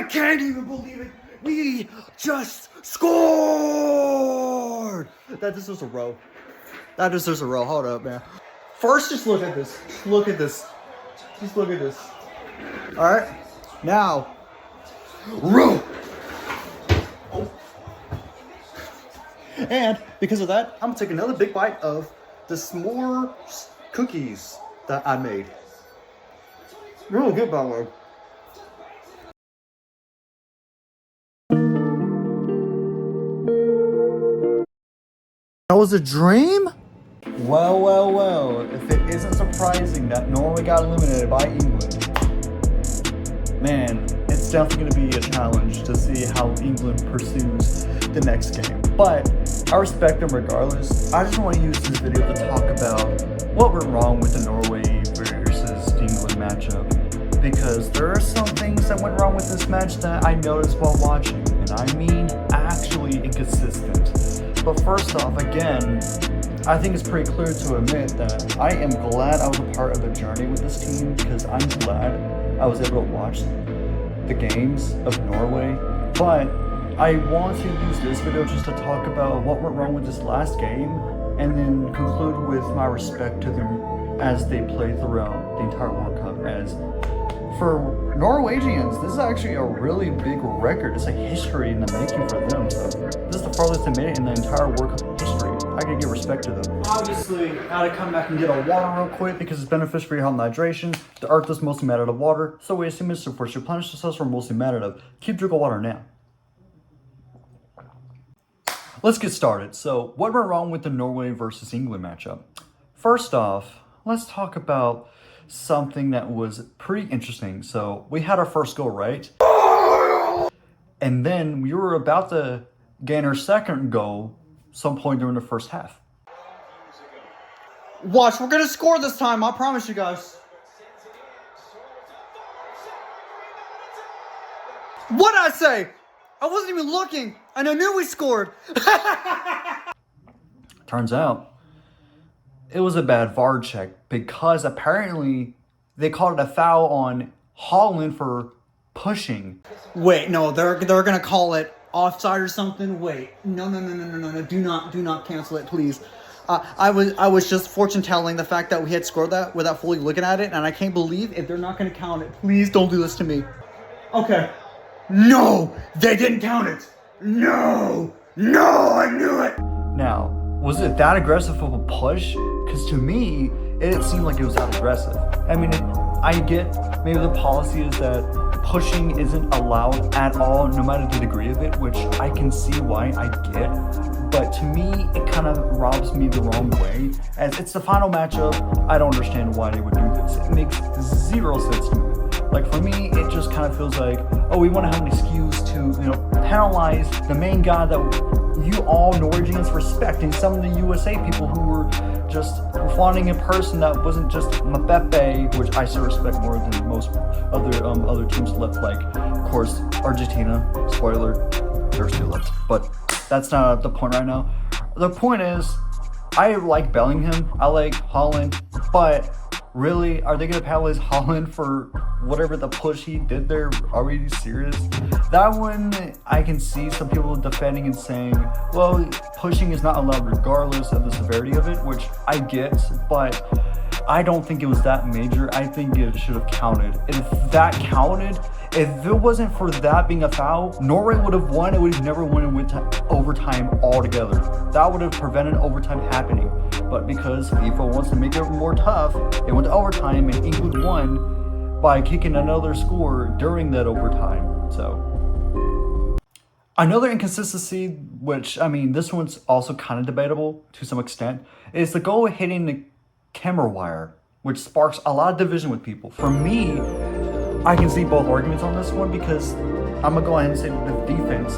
can't even believe it. We just scored. That deserves a row. That deserves a row. Hold up, man. First, just look at this. Look at this. Just look at this. All right. Now, row. Oh. And because of that, I'm gonna take another big bite of the s'more cookies that I made. Really good, by the way. That was a dream? Well, well, well. If it isn't surprising that Norway got eliminated by England, man, it's definitely going to be a challenge to see how England pursues the next game. But I respect them regardless. I just want to use this video to talk about what went wrong with the Norway versus England matchup. Because there are some things that went wrong with this match that I noticed while watching. And I mean actually inconsistent. But first off, again, I think it's pretty clear to admit that I am glad I was a part of the journey with this team, because I'm glad I was able to watch the games of Norway. But I want to use this video just to talk about what went wrong with this last game, and then conclude with my respect to them as they play throughout the entire World Cup. As for Norwegians, this is actually a really big record. It's a history in the making for them. So this is the farthest they made it in the entire World Cup history. I gotta give respect to them. Obviously, I gotta come back and get a water real quick because it's beneficial for your health and hydration. The earth is mostly made out of water, so we assume it's to replenish the cells we're mostly made out of. Keep drinking water now. Let's get started. So, what went wrong with the Norway versus England matchup? First off, let's talk about something that was pretty interesting. So, we had our first goal, right? And then we were about to gain our second goal some point during the first half. Watch, we're gonna score this time, I promise you guys. What'd I say? I wasn't even looking, and I knew we scored. Turns out, it was a bad VAR check, because apparently they called it a foul on Holland for pushing. Wait, no, they're gonna call it offside or something. Wait, no, do not cancel it, please. I was just fortune telling the fact that we had scored that without fully looking at it, and I can't believe if they're not gonna count it. Please don't do this to me. Okay. No, they didn't count it. No, I knew it. Now, was it that aggressive of a push? Because to me, it seemed like it was that aggressive. I mean, I get maybe the policy is that pushing isn't allowed at all, no matter the degree of it, which I can see why, I get. But to me, it kind of robs me the wrong way. As it's the final matchup, I don't understand why they would do this. It makes zero sense to me. Like, for me, it just kind of feels like, oh, we want to have an excuse to, penalize the main guy that you all Norwegians respect, and some of the USA people who were just flaunting a person that wasn't just Mbappe, which I still respect more than most other teams left, like, of course, Argentina. Spoiler, they're still left. But that's not the point right now. The point is, I like Bellingham, I like Holland, but really, are they going to penalize Holland for whatever the push he did there? Are we serious? That one, I can see some people defending and saying, well, pushing is not allowed regardless of the severity of it, which I get, but I don't think it was that major. I think it should have counted. And if that counted, if it wasn't for that being a foul, Norway would have won. It would have never won and went to overtime altogether. That would have prevented overtime happening. But because FIFA wants to make it more tough, it went to overtime, and England won by kicking another score during that overtime. So, another inconsistency, which, I mean, this one's also kind of debatable to some extent, is the goal hitting the camera wire, which sparks a lot of division with people. For me, I can see both arguments on this one, because I'm going to go ahead and say the defense.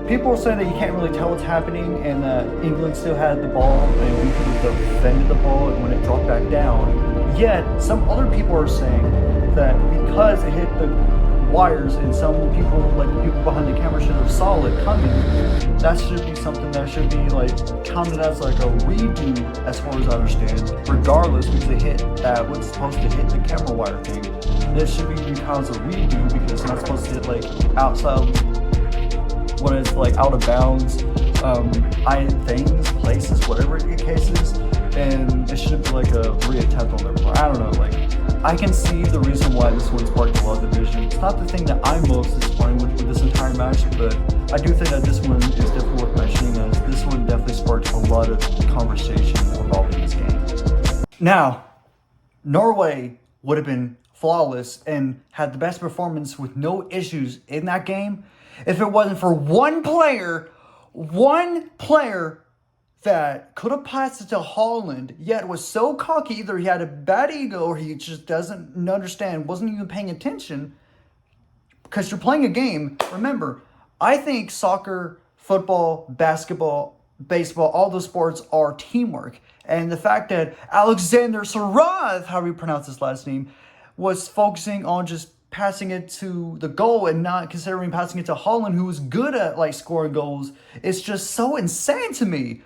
People are saying that you can't really tell what's happening, and that England still had the ball and we could have defended the ball when it dropped back down. Yet, some other people are saying that because it hit the wires, and some people, like the people behind the camera, should have saw it coming. That should be something that should be like counted as like a redo, as far as I understand, regardless, because it hit that was supposed to hit the camera wire thing. It should be counted as a redo because it's not supposed to hit like outside when it's like out of bounds, things, places, whatever the case is, and it shouldn't be like a reattempt on their part. I don't know, like, I can see the reason why this one sparked a lot of division. It's not the thing that I'm most disappointed with this entire match, but I do think that this one is definitely worth mentioning, as this one definitely sparked a lot of conversation involving this game. Now, Norway would have been flawless and had the best performance with no issues in that game if it wasn't for one player that could have passed it to Holland, yet was so cocky, either he had a bad ego or he just doesn't understand, wasn't even paying attention, because you're playing a game. Remember, I think soccer, football, basketball, baseball, all those sports are teamwork. And the fact that Alexander Sarath, however you pronounce his last name, was focusing on just passing it to the goal and not considering passing it to Holland, who was good at like scoring goals, is just so insane to me.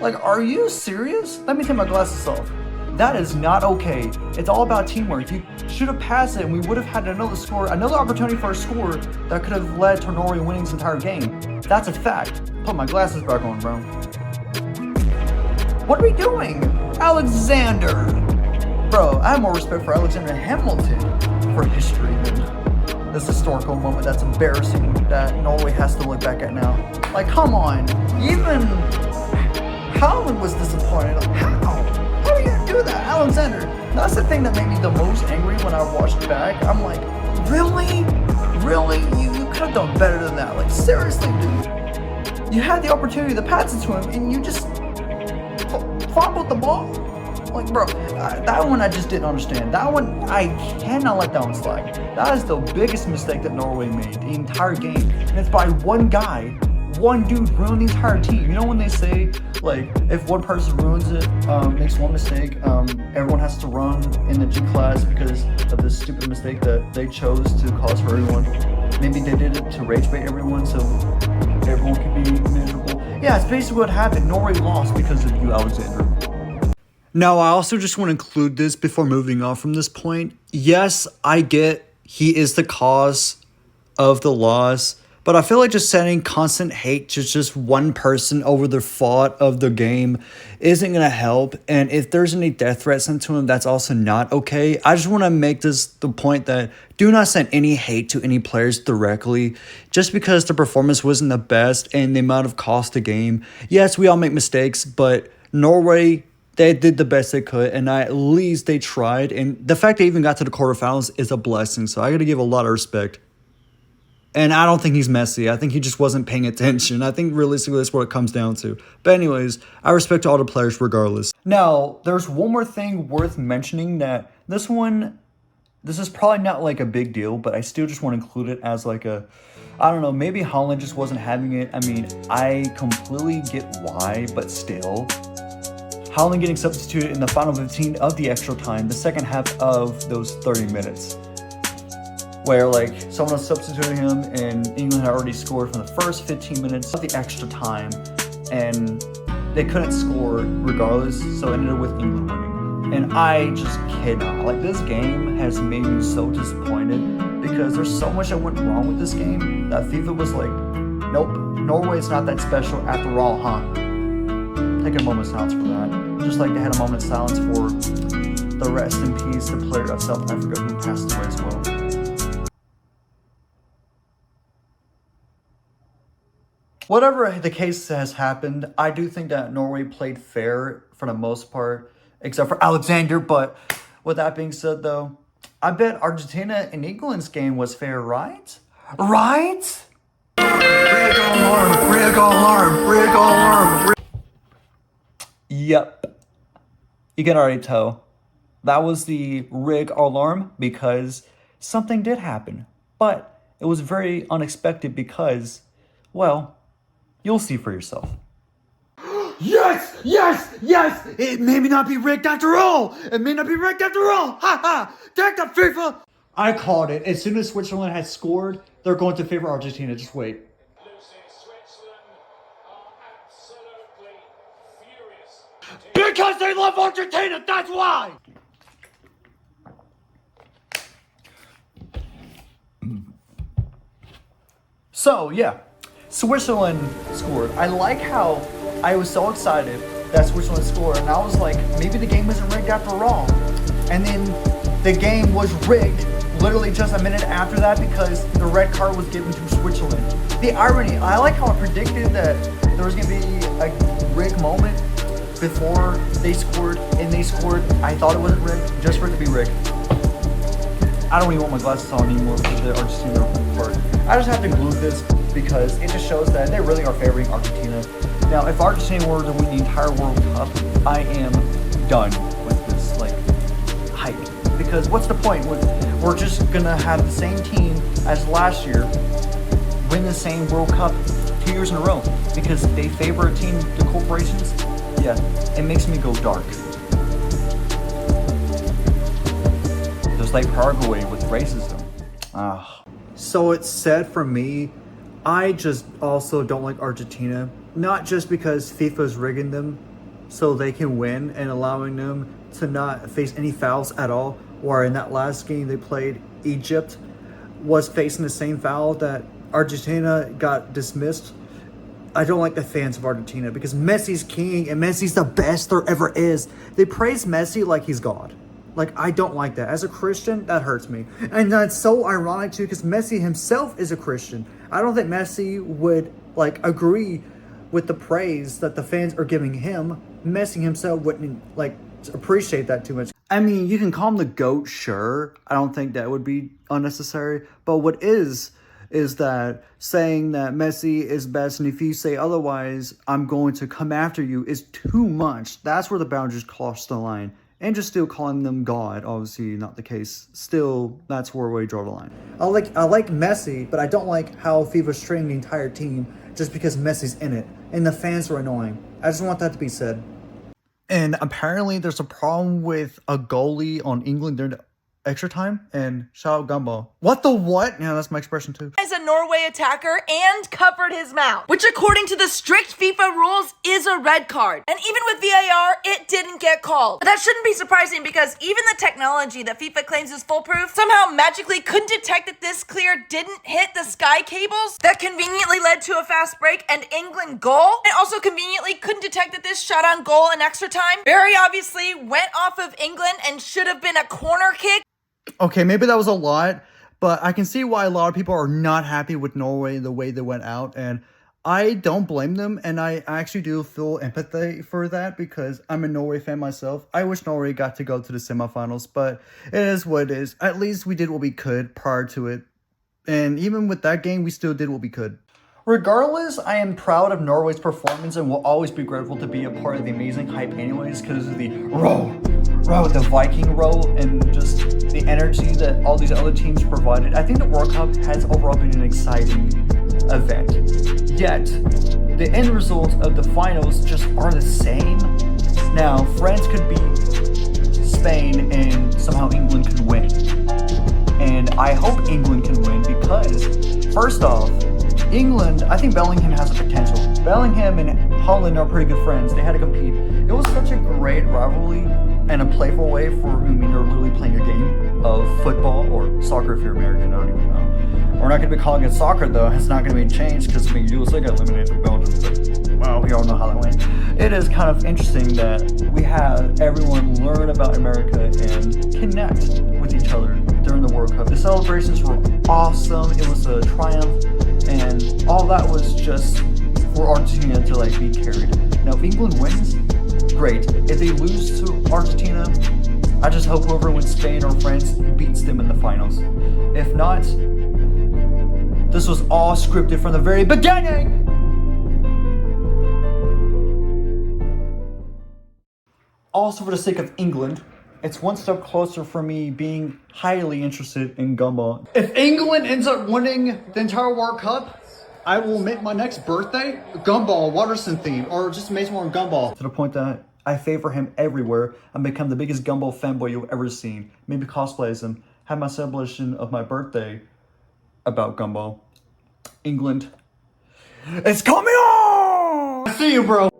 Like, are you serious? Let me take my glasses off. That is not okay. It's all about teamwork. You should have passed it and we would have had another opportunity for a score that could have led to Norway winning this entire game. That's a fact. Put my glasses back on, bro. What are we doing? Alexander! Bro, I have more respect for Alexander Hamilton for history than this historical moment that's embarrassing that Norway has to look back at now. Like, come on. Even Holland was disappointed. How? How are you gonna do that? Alexander. That's the thing that made me the most angry when I watched it back. I'm like, really? Really? You could have done better than that. Like, seriously, dude. You had the opportunity to pass it to him and you just fumbled the ball. Like, bro, that one I just didn't understand. That one, I cannot let that one slide. That is the biggest mistake that Norway made the entire game. And it's by one guy, one dude ruined the entire team. You know when they say, like, if one person ruins it, makes one mistake, everyone has to run in the G class because of this stupid mistake that they chose to cause for everyone. Maybe they did it to rage bait everyone so everyone could be miserable. Yeah, it's basically what happened. Norway lost because of you, Alexander. Now, I also just want to include this before moving on from this point. Yes, I get he is the cause of the loss, but I feel like just sending constant hate to just one person over the fault of the game isn't going to help. And if there's any death threats sent to him, that's also not okay. I just want to make this the point that do not send any hate to any players directly just because the performance wasn't the best and they might have cost the game. Yes, we all make mistakes, but Norway, they did the best they could, and at least they tried. And the fact they even got to the quarterfinals is a blessing, so I got to give a lot of respect. And I don't think he's messy. I think he just wasn't paying attention. I think realistically that's what it comes down to. But anyways, I respect all the players regardless. Now, there's one more thing worth mentioning that this is probably not like a big deal, but I still just want to include it as like a, I don't know, maybe Holland just wasn't having it. I mean, I completely get why, but still. Holland getting substituted in the final 15 of the extra time, the second half of those 30 minutes. Where like someone was substituting him and England had already scored from the first 15 minutes of the extra time and they couldn't score regardless, so it ended with England winning. And I just cannot. Like, this game has made me so disappointed because there's so much that went wrong with this game that FIFA was like, nope, Norway's not that special after all, huh? Take a moment's silence for that. Just like they had a moment's silence for the rest in peace, the player of South Africa who passed away as well. Whatever the case has happened, I do think that Norway played fair for the most part, except for Alexander. But with that being said, though, I bet Argentina and England's game was fair, right? Right? Rig alarm, rig alarm, rig alarm. Yep. You can already tell. That was the rig alarm because something did happen. But it was very unexpected because, well, you'll see for yourself. Yes! Yes! Yes! It may not be rigged after all! It may not be rigged after all! Ha ha! Take the FIFA! I called it. As soon as Switzerland had scored, they're going to favor Argentina. Just wait. Because they love Argentina, that's why! So, yeah, Switzerland scored. I like how I was so excited that Switzerland scored, and I was like, maybe the game isn't rigged after all. And then the game was rigged literally just a minute after that because the red card was given to Switzerland. The irony, I like how I predicted that there was going to be a rigged moment before they scored, and they scored. I thought it wasn't rigged, just for it to be rigged. I don't even want my glasses on anymore for the Argentina part. I just have to glue this because it just shows that they really are favoring Argentina. Now, if Argentina were to win the entire World Cup, I am done with this, like, hype. Because what's the point? We're just gonna have the same team as last year win the same World Cup 2 years in a row because they favor a team, the corporations. Yeah, it makes me go dark. Just like Paraguay with racism. So it's sad for me. I just also don't like Argentina. Not just because FIFA's rigging them so they can win and allowing them to not face any fouls at all. Or in that last game they played, Egypt was facing the same foul that Argentina got dismissed. I don't like the fans of Argentina because Messi's king and Messi's the best there ever is. They praise Messi like he's God. Like, I don't like that. As a Christian, that hurts me. And that's so ironic, too, because Messi himself is a Christian. I don't think Messi would, like, agree with the praise that the fans are giving him. Messi himself wouldn't, like, appreciate that too much. I mean, you can call him the GOAT, sure. I don't think that would be unnecessary. But what is that saying that Messi is best, and if you say otherwise, I'm going to come after you, is too much. That's where the boundaries cross the line. And just still calling them God, obviously not the case. Still, that's where we draw the line. I like Messi, but I don't like how FIFA's training the entire team just because Messi's in it. And the fans are annoying. I just want that to be said. And apparently there's a problem with a goalie on England during the extra time, and shout out Gumbo. What the what? Yeah, that's my expression too. As a Norway attacker and covered his mouth, which according to the strict FIFA rules is a red card. And even with VAR, it didn't get called. But that shouldn't be surprising because even the technology that FIFA claims is foolproof somehow magically couldn't detect that this clear didn't hit the sky cables that conveniently led to a fast break and England goal. And also conveniently couldn't detect that this shot on goal in extra time very obviously went off of England and should have been a corner kick. Okay, maybe that was a lot, but I can see why a lot of people are not happy with Norway the way they went out, and I don't blame them, and I actually do feel empathy for that because I'm a Norway fan myself. I wish Norway got to go to the semifinals, but it is what it is. At least we did what we could prior to it, and even with that game, we still did what we could. Regardless, I am proud of Norway's performance and will always be grateful to be a part of the amazing hype anyways because of the row, the Viking row, and just the energy that all these other teams provided. I think the World Cup has overall been an exciting event. Yet, the end result of the finals just are the same. Now, France could beat Spain and somehow England could win. And I hope England can win because, first off, England, I think Bellingham has the potential. Bellingham and Holland are pretty good friends. They had to compete. It was such a great rivalry and a playful way for, I mean, they're literally playing a game of football or soccer if you're American, I don't even know. We're not going to be calling it soccer though. It's not going to be changed because the USA got eliminated from Belgium. But, well, we all know how that went. It is kind of interesting that we have everyone learn about America and connect with each other during the World Cup. The celebrations were awesome. It was a triumph. And all that was just for Argentina to like be carried. Now, if England wins, great. If they lose to Argentina, I just hope whoever wins Spain or France beats them in the finals. If not, this was all scripted from the very beginning. Also, for the sake of England, it's one step closer for me being highly interested in gumball. If England ends up winning the entire World Cup, I will make my next birthday Gumball Watterson theme, or just Mason Warren Gumball. To the point that I favor him everywhere and become the biggest Gumball fanboy you've ever seen. Maybe cosplay as him. Have my celebration of my birthday about Gumball. England. It's coming on! I see you, bro.